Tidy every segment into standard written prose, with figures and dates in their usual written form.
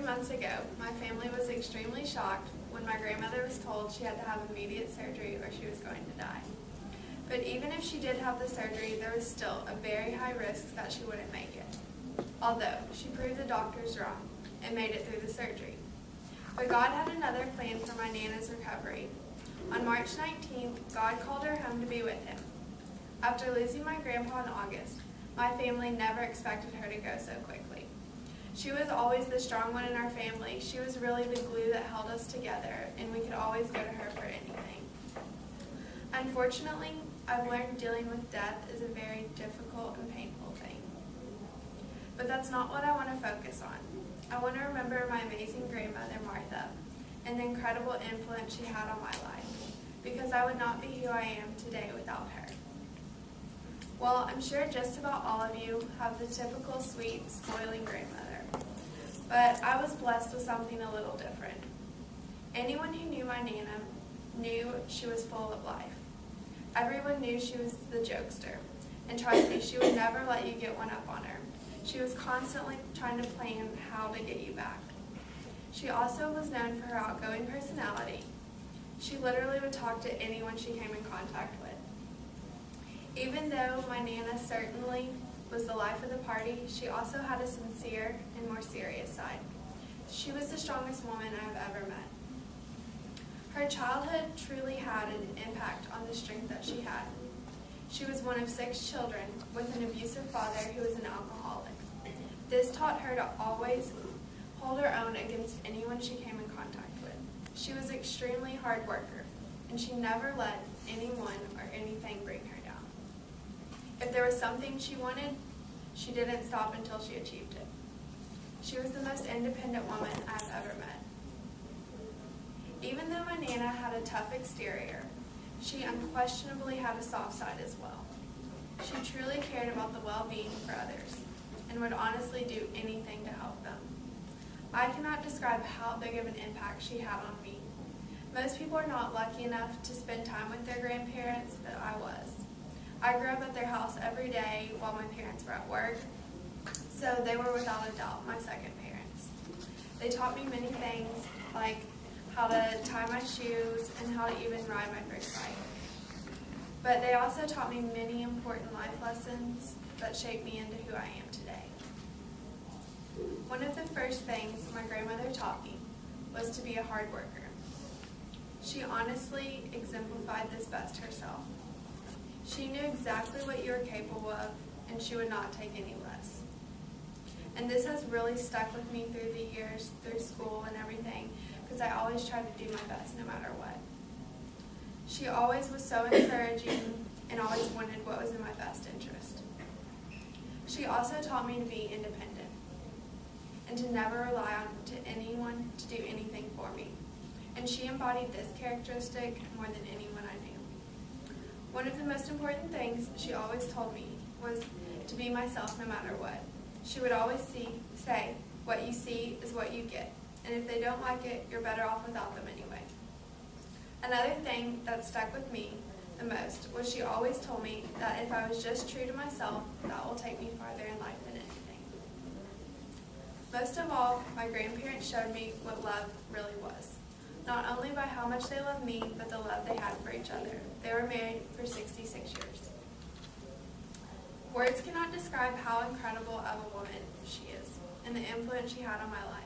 months ago, my family was extremely shocked when my grandmother was told she had to have immediate surgery or she was going to die. But even if she did have the surgery, there was still a very high risk that she wouldn't make it. Although, she proved the doctors wrong and made it through the surgery. But God had another plan for my Nana's recovery. On March 19th, God called her home to be with him. After losing my grandpa in August, my family never expected her to go so quickly. She was always the strong one in our family. She was really the glue that held us together, and we could always go to her for anything. Unfortunately, I've learned dealing with death is a very difficult and painful thing. But that's not what I want to focus on. I want to remember my amazing grandmother, Martha, and the incredible influence she had on my life, because I would not be who I am today without her. Well, I'm sure just about all of you have the typical sweet, spoiling grandmother, but I was blessed with something a little different. Anyone who knew my Nana knew she was full of life. Everyone knew she was the jokester, and trust me, she would never let you get one up on her. She was constantly trying to plan how to get you back. She also was known for her outgoing personality. She literally would talk to anyone she came in contact with. Even though my Nana certainly was the life of the party, she also had a sincere and more serious side. She was the strongest woman I've ever met. Her childhood truly had an impact on the strength that she had. She was one of 6 children with an abusive father who was an alcoholic. This taught her to always hold her own against anyone she came in contact with. She was an extremely hard worker, and she never let anyone or anything bring her down. If there was something she wanted, she didn't stop until she achieved it. She was the most independent woman I've ever met. Even though my Nana had a tough exterior, she unquestionably had a soft side as well. She truly cared about the well-being for others and would honestly do anything to help them. I cannot describe how big of an impact she had on me. Most people are not lucky enough to spend time with their grandparents, but I was. I grew up at their house every day while my parents were at work, so they were without a doubt my second parents. They taught me many things, like how to tie my shoes and how to even ride my first bike. But they also taught me many important life lessons that shaped me into who I am today. One of the first things my grandmother taught me was to be a hard worker. She honestly exemplified this best herself. She knew exactly what you were capable of, and she would not take any less. And this has really stuck with me through the years, through school and everything, because I always tried to do my best no matter what. She always was so encouraging and always wanted what was in my best interest. She also taught me to be independent and to never rely on anyone to do anything for me. And she embodied this characteristic more than anyone I knew. One of the most important things she always told me was to be myself no matter what. She would always say, what you see is what you get, and if they don't like it, you're better off without them anyway. Another thing that stuck with me the most was she always told me that if I was just true to myself, that will take me farther in life than anything. Most of all, my grandparents showed me what love really was. Not only by how much they loved me, but the love they had for each other. They were married for 66 years. Words cannot describe how incredible of a woman she is and the influence she had on my life.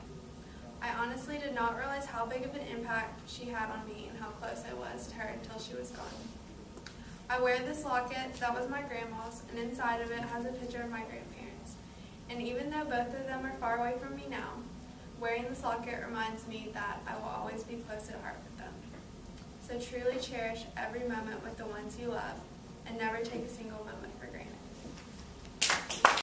I honestly did not realize how big of an impact she had on me and how close I was to her until she was gone. I wear this locket that was my grandma's, and inside of it has a picture of my grandparents. And even though both of them are far away from me now, wearing this locket reminds me that I will always be close at heart with them. So truly cherish every moment with the ones you love, and never take a single moment for